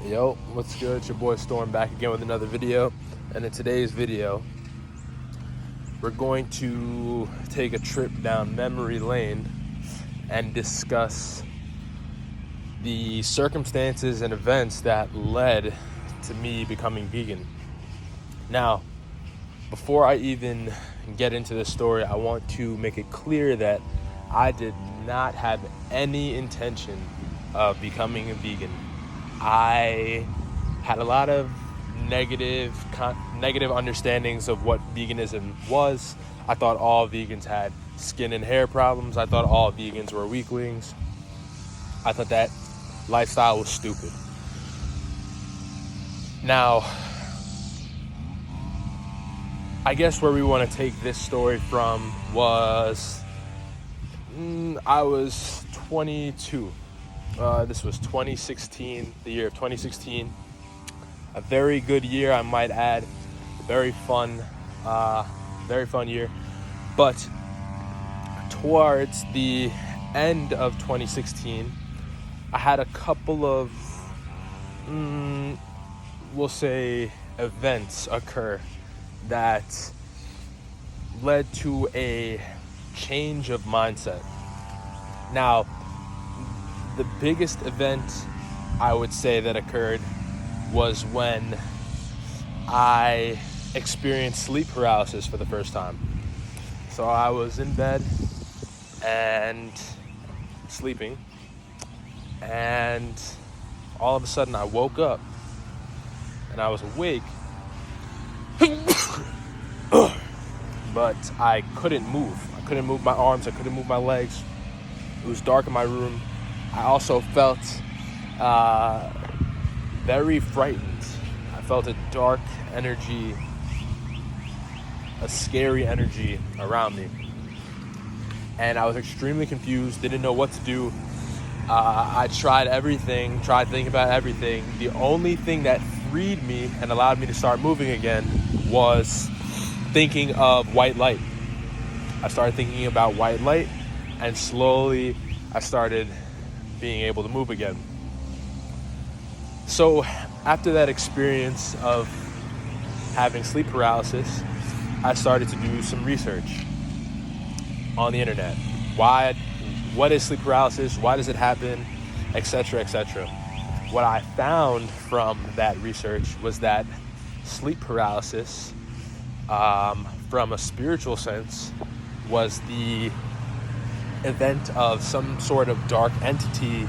Yo, what's good? It's your boy Storm back again with another video. And in today's video, we're going to take a trip down memory lane and discuss the circumstances and events that led to me becoming vegan. Now, before I even get into this story, I want to make it clear that I did not have any intention of becoming a vegan. I had a lot of negative understandings of what veganism was. I thought all vegans had skin and hair problems. I thought all vegans were weaklings. I thought that lifestyle was stupid. Now, I guess where we want to take this story from was I was 22. This was 2016, the year of 2016. A very good year, I might add. Very fun year. But towards the end of 2016, I had a couple of, we'll say, events occur that led to a change of mindset. Now, the biggest event I would say that occurred was when I experienced sleep paralysis for the first time. So I was in bed and sleeping, and all of a sudden I woke up and I was awake, but I couldn't move. I couldn't move my arms, I couldn't move my legs. It was dark in my room. I also felt very frightened. I felt a dark energy, a scary energy around me. And I was extremely confused, didn't know what to do. I tried thinking about everything. The only thing that freed me and allowed me to start moving again was thinking of white light. I started thinking about white light, and slowly I started being able to move again. So after that experience of having sleep paralysis, I started to do some research on the internet. What is sleep paralysis? Why does it happen? Etc., etc. What I found from that research was that sleep paralysis, from a spiritual sense, was the event of some sort of dark entity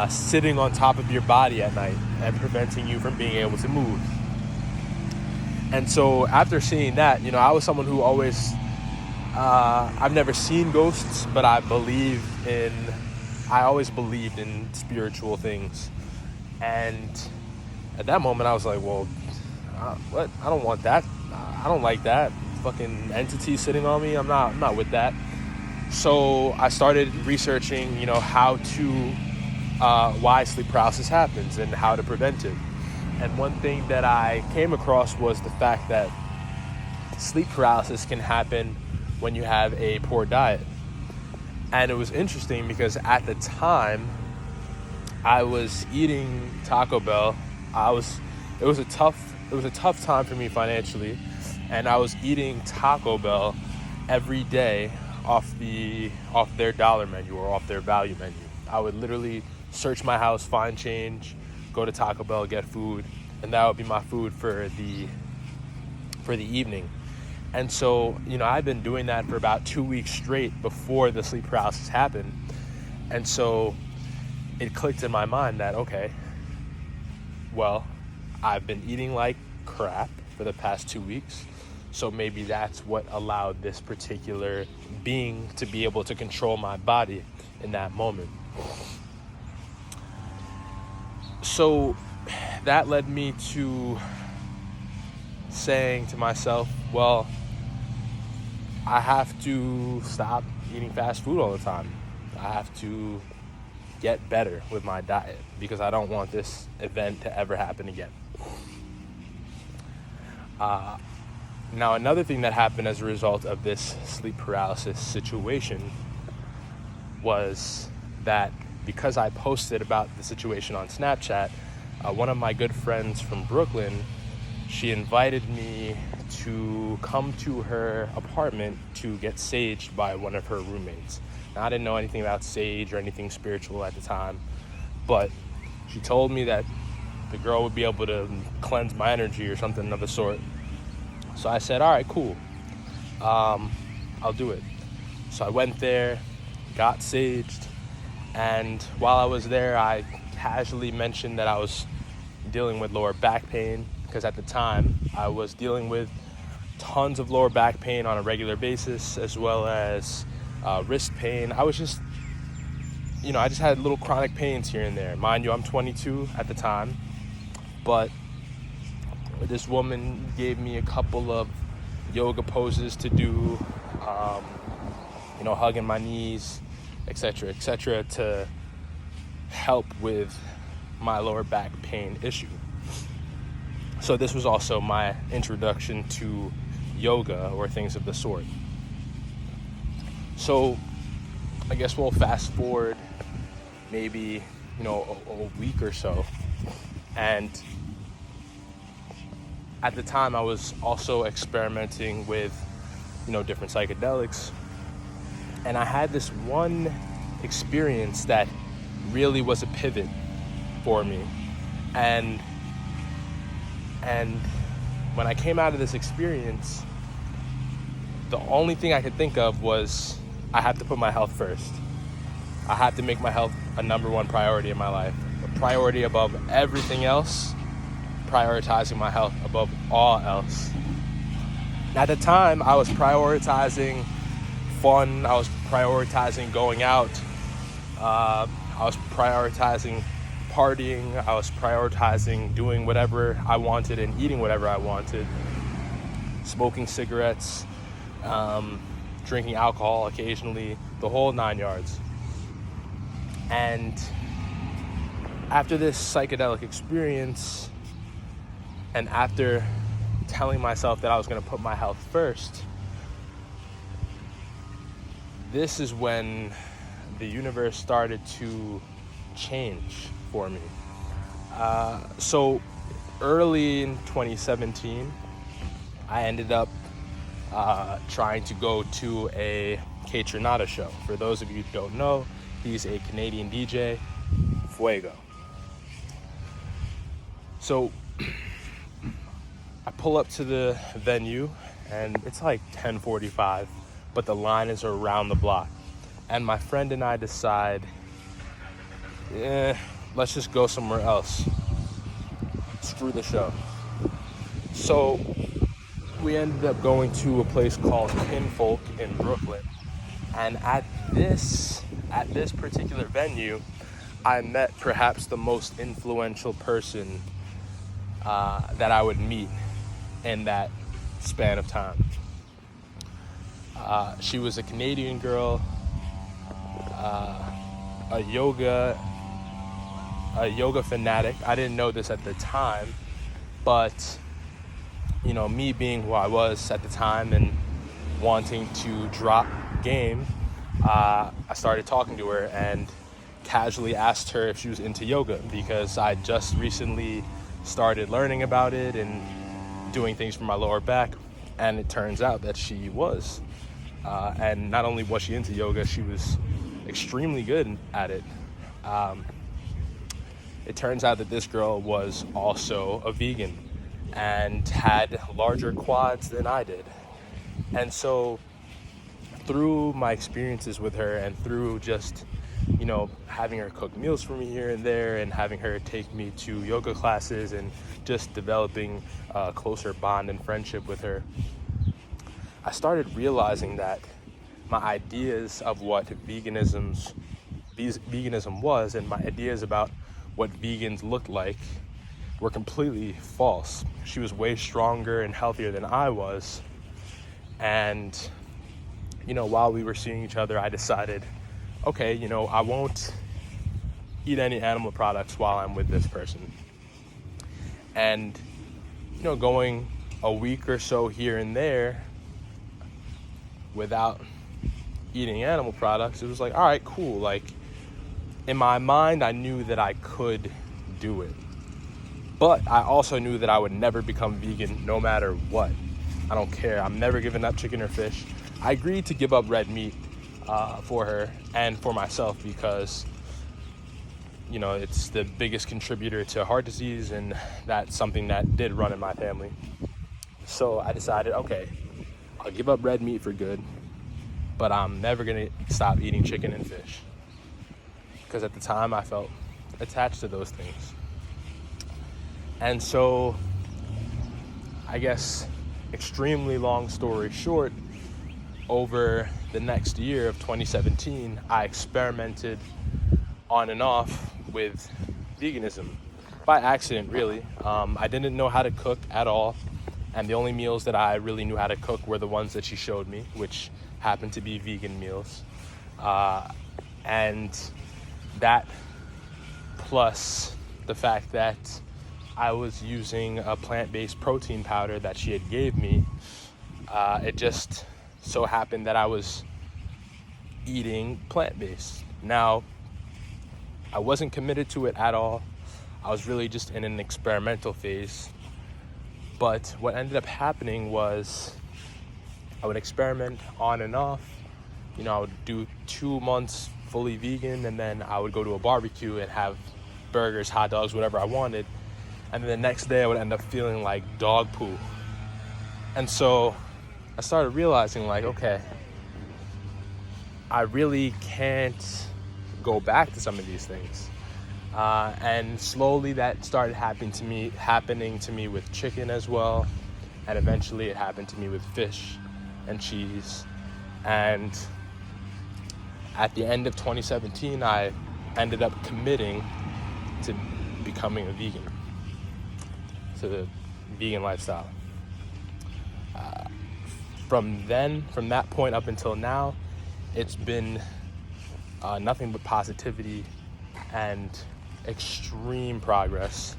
sitting on top of your body at night and preventing you from being able to move. And so after seeing that, I was someone who always, I've never seen ghosts, but I always believed in spiritual things. And at that moment I was like, well, what? I don't want that. I don't like that fucking entity sitting on me. I'm not with that. So I started researching, how to, why sleep paralysis happens and how to prevent it. And one thing that I came across was the fact that sleep paralysis can happen when you have a poor diet. And it was interesting because at the time I was eating Taco Bell. It was a tough time for me financially, and I was eating Taco Bell every day off their dollar menu or off their value menu. I would literally search my house, find change, go to Taco Bell, get food, and that would be my food for the evening. And so, I'd been doing that for about 2 weeks straight before the sleep paralysis happened. And so it clicked in my mind that, okay, well, I've been eating like crap for the past 2 weeks. So maybe that's what allowed this particular being to be able to control my body in that moment. So that led me to saying to myself, well, I have to stop eating fast food all the time. I have to get better with my diet because I don't want this event to ever happen again. Now, another thing that happened as a result of this sleep paralysis situation was that because I posted about the situation on Snapchat, one of my good friends from Brooklyn, she invited me to come to her apartment to get saged by one of her roommates. Now, I didn't know anything about sage or anything spiritual at the time, but she told me that the girl would be able to cleanse my energy or something of the sort. So I said, all right, cool. I'll do it. So I went there, got saged, and while I was there, I casually mentioned that I was dealing with lower back pain, because at the time I was dealing with tons of lower back pain on a regular basis, as well as wrist pain. I was just, I just had little chronic pains here and there. Mind you, I'm 22 at the time, but this woman gave me a couple of yoga poses to do, hugging my knees, etc., to help with my lower back pain issue. So this was also my introduction to yoga or things of the sort. So I guess we'll fast forward maybe, a week or so. And at the time I was also experimenting with, different psychedelics. And I had this one experience that really was a pivot for me. And when I came out of this experience, the only thing I could think of was I have to put my health first. I have to make my health a number one priority in my life, a priority above everything else, prioritizing my health above all else. At the time, I was prioritizing fun, I was prioritizing going out, I was prioritizing partying, I was prioritizing doing whatever I wanted and eating whatever I wanted, smoking cigarettes, drinking alcohol occasionally, the whole 9 yards. And after this psychedelic experience, and after telling myself that I was going to put my health first, this is when the universe started to change for me. So early in 2017, I ended up trying to go to a Kaytranada show. For those of you who don't know, he's a Canadian DJ, Fuego. So I pull up to the venue and it's like 10:45, but the line is around the block. And my friend and I decide, let's just go somewhere else. Screw the show. So we ended up going to a place called Kinfolk in Brooklyn. And at this particular venue, I met perhaps the most influential person that I would meet in that span of time. She was a Canadian girl, a yoga fanatic. I didn't know this at the time, but me being who I was at the time and wanting to drop game, I started talking to her and casually asked her if she was into yoga, because I just recently started learning about it and doing things for my lower back, and it turns out that she was. And not only was she into yoga, she was extremely good at it. It turns out that this girl was also a vegan and had larger quads than I did. And so through my experiences with her and through just, having her cook meals for me here and there and having her take me to yoga classes and just developing a closer bond and friendship with her, I started realizing that my ideas of what veganism was and my ideas about what vegans looked like were completely false. She was way stronger and healthier than I was. And, while we were seeing each other, I decided, okay, I won't eat any animal products while I'm with this person. And, going a week or so here and there without eating animal products, it was like, all right, cool. Like, in my mind, I knew that I could do it. But I also knew that I would never become vegan no matter what. I don't care. I'm never giving up chicken or fish. I agreed to give up red meat for her and for myself because, you know, it's the biggest contributor to heart disease, and that's something that did run in my family. So I decided, okay, I'll give up red meat for good, but I'm never gonna stop eating chicken and fish. Because at the time I felt attached to those things. And so, I guess, extremely long story short, over the next year of 2017, I experimented on and off with veganism. By accident, really. I didn't know how to cook at all. And the only meals that I really knew how to cook were the ones that she showed me, which happened to be vegan meals. And that, plus the fact that I was using a plant-based protein powder that she had gave me, it just so happened that I was eating plant-based. Now, I wasn't committed to it at all. I was really just in an experimental phase. But what ended up happening was I would experiment on and off. You know, I would do 2 months fully vegan, and then I would go to a barbecue and have burgers, hot dogs, whatever I wanted. And then the next day I would end up feeling like dog poo. And so I started realizing, like, okay, I really can't go back to some of these things. And slowly that started happening to me with chicken as well. And eventually it happened to me with fish and cheese. And at the end of 2017, I ended up committing to becoming a vegan, to the vegan lifestyle. From that point up until now, it's been nothing but positivity and extreme progress.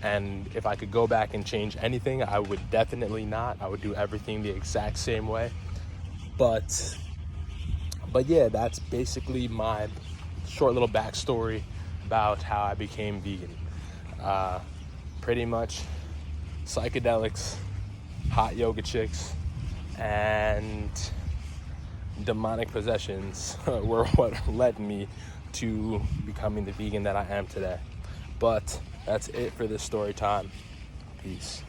And if I could go back and change anything, I would definitely not. I would do everything the exact same way. But yeah, that's basically my short little backstory about how I became vegan. Pretty much psychedelics, hot yoga chicks, and demonic possessions were what led me to becoming the vegan that I am today. But that's it for this story time. Peace.